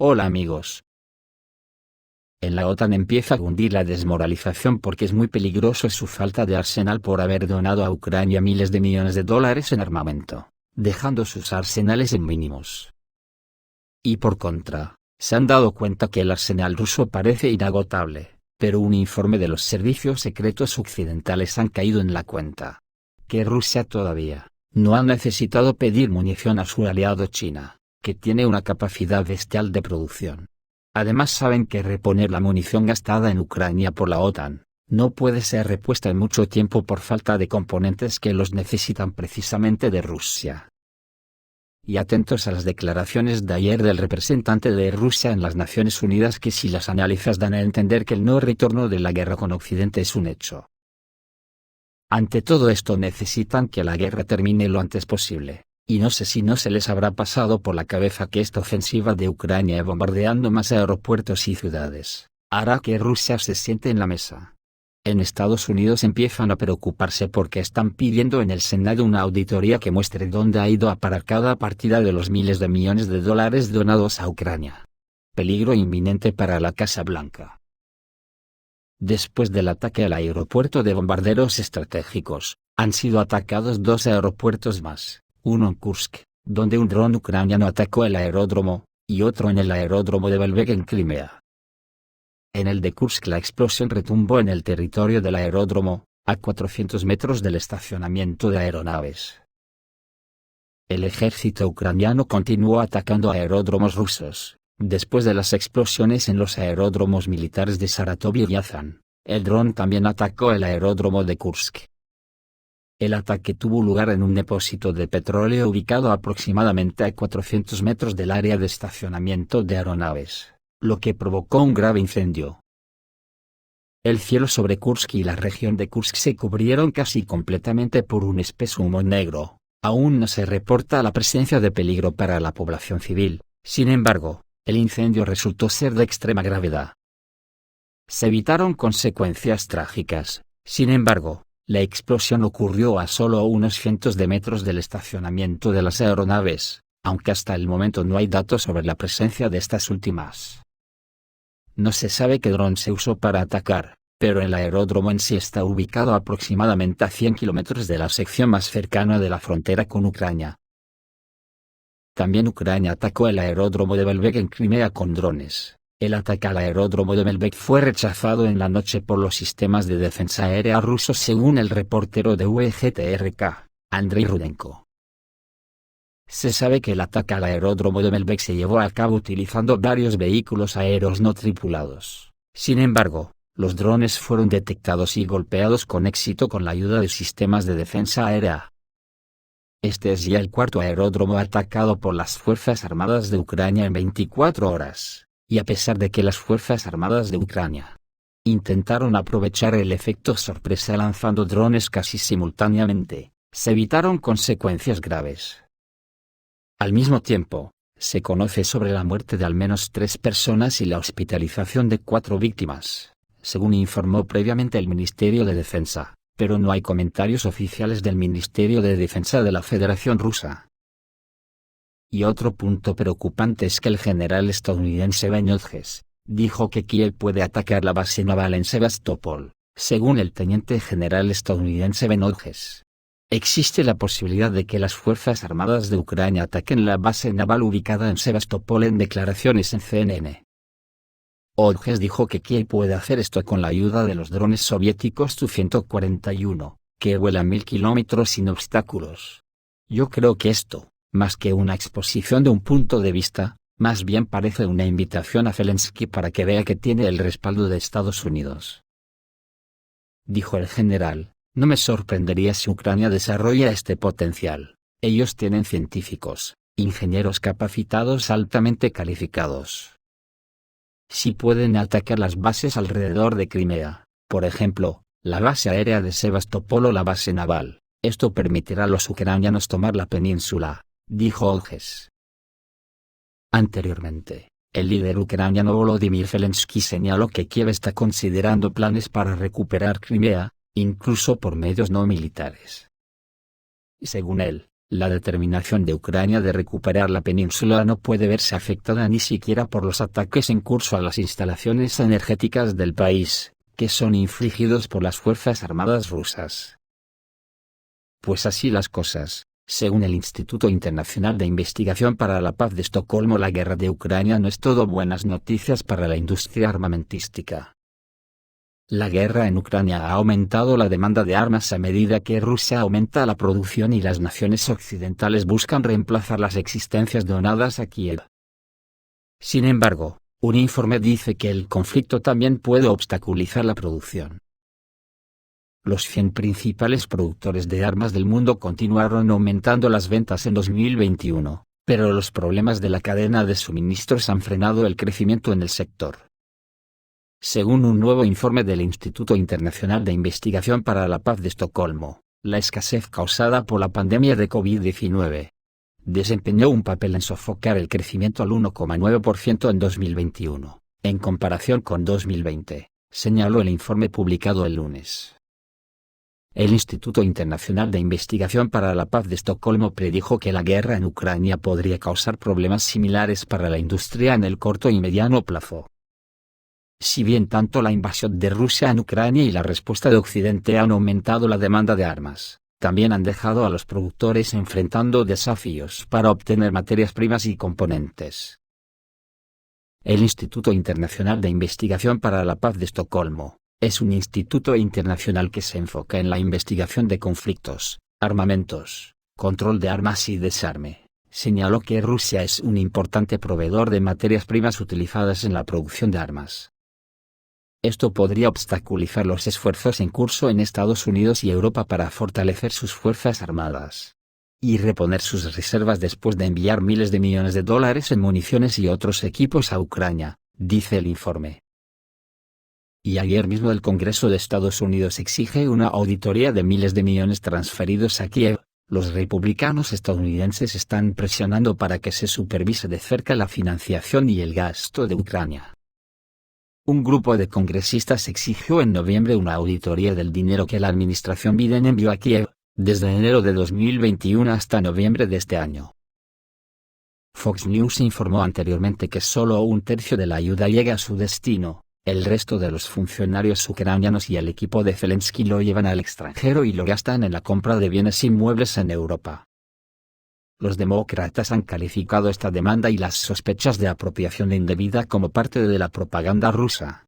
Hola amigos. En la OTAN empieza a hundir la desmoralización porque es muy peligroso su falta de arsenal por haber donado a Ucrania miles de millones de dólares en armamento, dejando sus arsenales en mínimos. Y por contra, se han dado cuenta que el arsenal ruso parece inagotable, pero un informe de los servicios secretos occidentales han caído en la cuenta que Rusia todavía no ha necesitado pedir munición a su aliado China, que tiene una capacidad bestial de producción. Además saben que reponer la munición gastada en Ucrania por la OTAN no puede ser repuesta en mucho tiempo por falta de componentes que los necesitan precisamente de Rusia. Y atentos a las declaraciones de ayer del representante de Rusia en las Naciones Unidas que si las analizas dan a entender que el no retorno de la guerra con Occidente es un hecho. Ante todo esto necesitan que la guerra termine lo antes posible, y no sé si no se les habrá pasado por la cabeza que esta ofensiva de Ucrania bombardeando más aeropuertos y ciudades, hará que Rusia se siente en la mesa. En Estados Unidos empiezan a preocuparse porque están pidiendo en el Senado una auditoría que muestre dónde ha ido a parar cada partida de los miles de millones de dólares donados a Ucrania. Peligro inminente para la Casa Blanca. Después del ataque al aeropuerto de bombarderos estratégicos, han sido atacados dos aeropuertos más, uno en Kursk, donde un dron ucraniano atacó el aeródromo, y otro en el aeródromo de Belbek en Crimea. En el de Kursk la explosión retumbó en el territorio del aeródromo, a 400 metros del estacionamiento de aeronaves. El ejército ucraniano continuó atacando aeródromos rusos. Después de las explosiones en los aeródromos militares de Saratov y Ryazan, el dron también atacó el aeródromo de Kursk. El ataque tuvo lugar en un depósito de petróleo ubicado aproximadamente a 400 metros del área de estacionamiento de aeronaves, lo que provocó un grave incendio. El cielo sobre Kursk y la región de Kursk se cubrieron casi completamente por un espeso humo negro. Aún no se reporta la presencia de peligro para la población civil, sin embargo, el incendio resultó ser de extrema gravedad. Se evitaron consecuencias trágicas, sin embargo, la explosión ocurrió a solo unos cientos de metros del estacionamiento de las aeronaves, aunque hasta el momento no hay datos sobre la presencia de estas últimas. No se sabe qué dron se usó para atacar, pero el aeródromo en sí está ubicado aproximadamente a 100 kilómetros de la sección más cercana de la frontera con Ucrania. También Ucrania atacó el aeródromo de Belbek en Crimea con drones. El ataque al aeródromo de Belbek fue rechazado en la noche por los sistemas de defensa aérea rusos según el reportero de UEGTRK, Andrei Rudenko. Se sabe que el ataque al aeródromo de Belbek se llevó a cabo utilizando varios vehículos aéreos no tripulados. Sin embargo, los drones fueron detectados y golpeados con éxito con la ayuda de sistemas de defensa aérea. Este es ya el cuarto aeródromo atacado por las Fuerzas Armadas de Ucrania en 24 horas, y a pesar de que las Fuerzas Armadas de Ucrania intentaron aprovechar el efecto sorpresa lanzando drones casi simultáneamente, se evitaron consecuencias graves. Al mismo tiempo, se conoce sobre la muerte de al menos 3 personas y la hospitalización de 4 víctimas, según informó previamente el Ministerio de Defensa. Pero no hay comentarios oficiales del Ministerio de Defensa de la Federación Rusa. Y otro punto preocupante es que el general estadounidense Ben Hodges dijo que Kiev puede atacar la base naval en Sebastopol, según el teniente general estadounidense Ben Hodges. Existe la posibilidad de que las Fuerzas Armadas de Ucrania ataquen la base naval ubicada en Sebastopol en declaraciones en CNN. Hodges dijo que Kiev puede hacer esto con la ayuda de los drones soviéticos Tu-141, que vuelan 1000 kilómetros sin obstáculos. Yo creo que esto, más que una exposición de un punto de vista, más bien parece una invitación a Zelensky para que vea que tiene el respaldo de Estados Unidos. Dijo el general, no me sorprendería si Ucrania desarrolla este potencial. Ellos tienen científicos, ingenieros capacitados altamente calificados. Si pueden atacar las bases alrededor de Crimea, por ejemplo, la base aérea de Sebastopol o la base naval, esto permitirá a los ucranianos tomar la península, dijo Hodges. Anteriormente, el líder ucraniano Volodymyr Zelensky señaló que Kiev está considerando planes para recuperar Crimea, incluso por medios no militares. Según él, La determinación de Ucrania de recuperar la península no puede verse afectada ni siquiera por los ataques en curso a las instalaciones energéticas del país, que son infligidos por las Fuerzas Armadas rusas. Pues así las cosas, según el Instituto Internacional de Investigación para la Paz de Estocolmo, la guerra de Ucrania no es todo buenas noticias para la industria armamentística. La guerra en Ucrania ha aumentado la demanda de armas a medida que Rusia aumenta la producción y las naciones occidentales buscan reemplazar las existencias donadas a Kiev. Sin embargo, un informe dice que el conflicto también puede obstaculizar la producción. Los 100 principales productores de armas del mundo continuaron aumentando las ventas en 2021, pero los problemas de la cadena de suministros han frenado el crecimiento en el sector. Según un nuevo informe del Instituto Internacional de Investigación para la Paz de Estocolmo, la escasez causada por la pandemia de COVID-19 desempeñó un papel en sofocar el crecimiento al 1,9% en 2021, en comparación con 2020, señaló el informe publicado el lunes. El Instituto Internacional de Investigación para la Paz de Estocolmo predijo que la guerra en Ucrania podría causar problemas similares para la industria en el corto y mediano plazo. Si bien tanto la invasión de Rusia en Ucrania y la respuesta de Occidente han aumentado la demanda de armas, también han dejado a los productores enfrentando desafíos para obtener materias primas y componentes. El Instituto Internacional de Investigación para la Paz de Estocolmo es un instituto internacional que se enfoca en la investigación de conflictos, armamentos, control de armas y desarme. Señaló que Rusia es un importante proveedor de materias primas utilizadas en la producción de armas. Esto podría obstaculizar los esfuerzos en curso en Estados Unidos y Europa para fortalecer sus fuerzas armadas y reponer sus reservas después de enviar miles de millones de dólares en municiones y otros equipos a Ucrania, dice el informe. Y ayer mismo el Congreso de Estados Unidos exige una auditoría de miles de millones transferidos a Kiev. Los republicanos estadounidenses están presionando para que se supervise de cerca la financiación y el gasto de Ucrania. Un grupo de congresistas exigió en noviembre una auditoría del dinero que la administración Biden envió a Kiev, desde enero de 2021 hasta noviembre de este año. Fox News informó anteriormente que solo un tercio de la ayuda llega a su destino, el resto de los funcionarios ucranianos y el equipo de Zelensky lo llevan al extranjero y lo gastan en la compra de bienes inmuebles en Europa. Los demócratas han calificado esta demanda y las sospechas de apropiación indebida como parte de la propaganda rusa.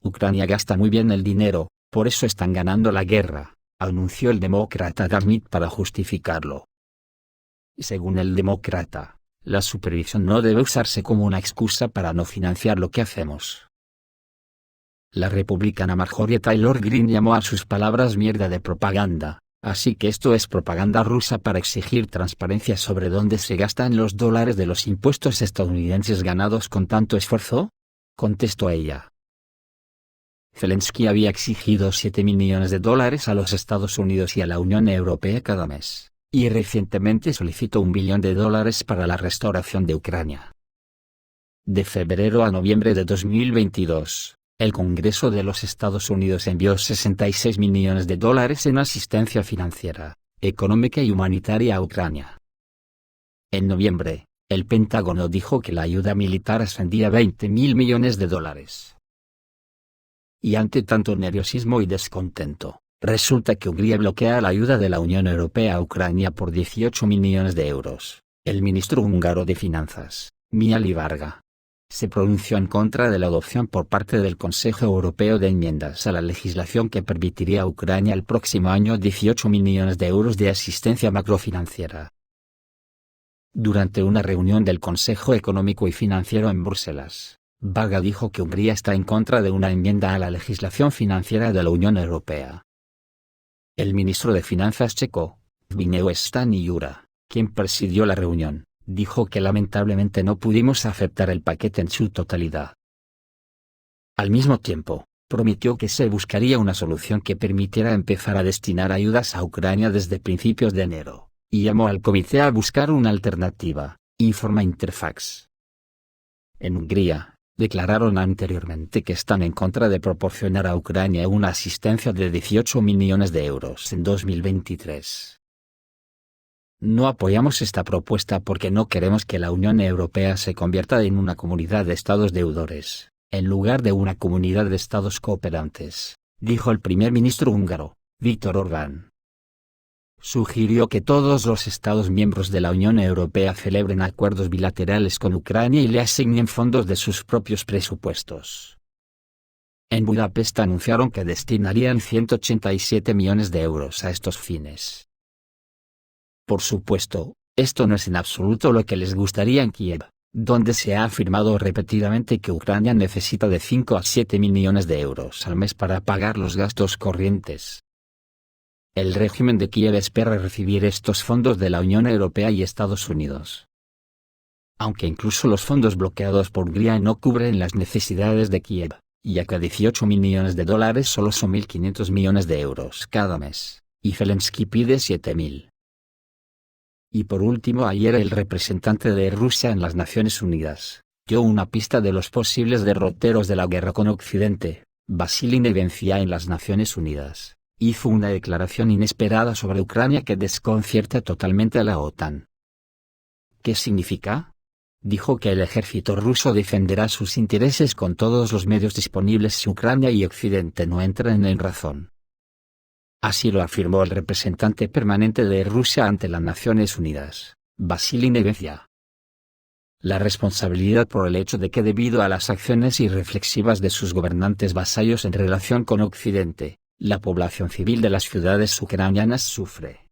Ucrania gasta muy bien el dinero, por eso están ganando la guerra, anunció el demócrata Dan Smith para justificarlo. Según el demócrata, la supervisión no debe usarse como una excusa para no financiar lo que hacemos. La republicana Marjorie Taylor Greene llamó a sus palabras mierda de propaganda. Así que esto es propaganda rusa para exigir transparencia sobre dónde se gastan los dólares de los impuestos estadounidenses ganados con tanto esfuerzo, contestó ella. Zelensky había exigido $7.000 millones a los Estados Unidos y a la Unión Europea cada mes, y recientemente solicitó $1 billón para la restauración de Ucrania. De febrero a noviembre de 2022. El Congreso de los Estados Unidos envió $66.000 millones en asistencia financiera, económica y humanitaria a Ucrania. En noviembre, el Pentágono dijo que la ayuda militar ascendía a $20.000 millones. Y ante tanto nerviosismo y descontento, resulta que Hungría bloquea la ayuda de la Unión Europea a Ucrania por €18.000 millones. El ministro húngaro de Finanzas, Mihály Varga, se pronunció en contra de la adopción por parte del Consejo Europeo de enmiendas a la legislación que permitiría a Ucrania el próximo año €18.000 millones de asistencia macrofinanciera. Durante una reunión del Consejo Económico y Financiero en Bruselas, Varga dijo que Hungría está en contra de una enmienda a la legislación financiera de la Unión Europea. El ministro de Finanzas checo, Zbigniew Staniura, quien presidió la reunión, dijo que lamentablemente no pudimos aceptar el paquete en su totalidad. Al mismo tiempo, prometió que se buscaría una solución que permitiera empezar a destinar ayudas a Ucrania desde principios de enero, y llamó al comité a buscar una alternativa, informa Interfax. En Hungría, declararon anteriormente que están en contra de proporcionar a Ucrania una asistencia de €18.000 millones en 2023. No apoyamos esta propuesta porque no queremos que la Unión Europea se convierta en una comunidad de estados deudores, en lugar de una comunidad de estados cooperantes, dijo el primer ministro húngaro, Viktor Orbán. Sugirió que todos los Estados miembros de la Unión Europea celebren acuerdos bilaterales con Ucrania y le asignen fondos de sus propios presupuestos. En Budapest anunciaron que destinarían 187 millones de euros a estos fines. Por supuesto, esto no es en absoluto lo que les gustaría en Kiev, donde se ha afirmado repetidamente que Ucrania necesita de 5 a 7 mil millones de euros al mes para pagar los gastos corrientes. El régimen de Kiev espera recibir estos fondos de la Unión Europea y Estados Unidos. Aunque incluso los fondos bloqueados por Hungría no cubren las necesidades de Kiev, ya que 18 mil millones de dólares solo son 1.500 millones de euros cada mes, y Zelensky pide 7.000. Y por último, ayer el representante de Rusia en las Naciones Unidas dio una pista de los posibles derroteros de la guerra con Occidente. Vasily Nevencia en las Naciones Unidas hizo una declaración inesperada sobre Ucrania que desconcierta totalmente a la OTAN. ¿Qué significa? Dijo que el ejército ruso defenderá sus intereses con todos los medios disponibles si Ucrania y Occidente no entran en razón. Así lo afirmó el representante permanente de Rusia ante las Naciones Unidas, Vasily Nevencia. La responsabilidad por el hecho de que debido a las acciones irreflexivas de sus gobernantes vasallos en relación con Occidente, la población civil de las ciudades ucranianas sufre.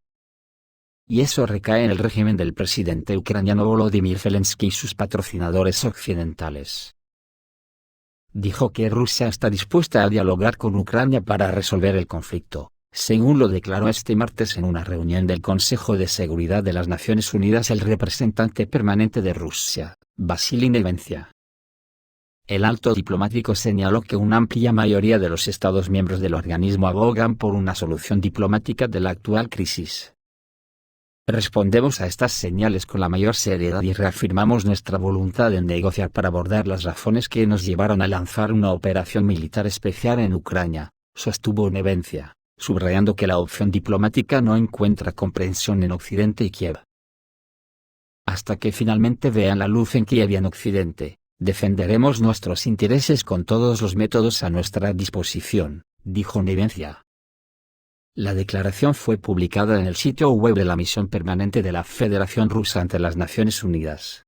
Y eso recae en el régimen del presidente ucraniano Volodymyr Zelensky y sus patrocinadores occidentales. Dijo que Rusia está dispuesta a dialogar con Ucrania para resolver el conflicto, según lo declaró este martes en una reunión del Consejo de Seguridad de las Naciones Unidas el representante permanente de Rusia, Vasily Nevencia. El alto diplomático señaló que una amplia mayoría de los Estados miembros del organismo abogan por una solución diplomática de la actual crisis. Respondemos a estas señales con la mayor seriedad y reafirmamos nuestra voluntad de negociar para abordar las razones que nos llevaron a lanzar una operación militar especial en Ucrania, sostuvo Nevencia, subrayando que la opción diplomática no encuentra comprensión en Occidente y Kiev. Hasta que finalmente vean la luz en Kiev y en Occidente, defenderemos nuestros intereses con todos los métodos a nuestra disposición, dijo Nevencia. La declaración fue publicada en el sitio web de la misión permanente de la Federación Rusa ante las Naciones Unidas.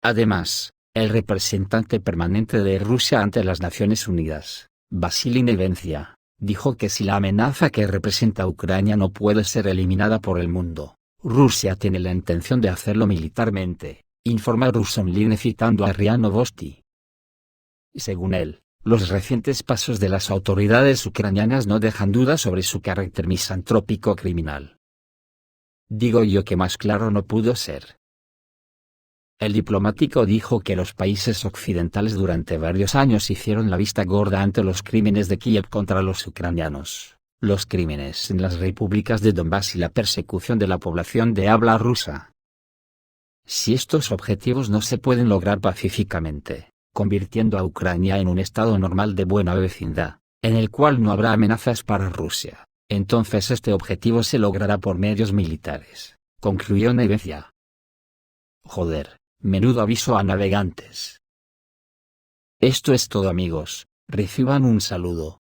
Además, el representante permanente de Rusia ante las Naciones Unidas, Vasily Nevencia, dijo que si la amenaza que representa Ucrania no puede ser eliminada por el mundo, Rusia tiene la intención de hacerlo militarmente, informa Rusomline citando a RIA Novosti. Según él, los recientes pasos de las autoridades ucranianas no dejan dudas sobre su carácter misantrópico criminal. Digo yo que más claro no pudo ser. El diplomático dijo que los países occidentales durante varios años hicieron la vista gorda ante los crímenes de Kiev contra los ucranianos, los crímenes en las repúblicas de Donbass y la persecución de la población de habla rusa. Si estos objetivos no se pueden lograr pacíficamente, convirtiendo a Ucrania en un estado normal de buena vecindad, en el cual no habrá amenazas para Rusia, entonces este objetivo se logrará por medios militares, concluyó Nevencia. Joder, menudo aviso a navegantes. Esto es todo amigos, reciban un saludo.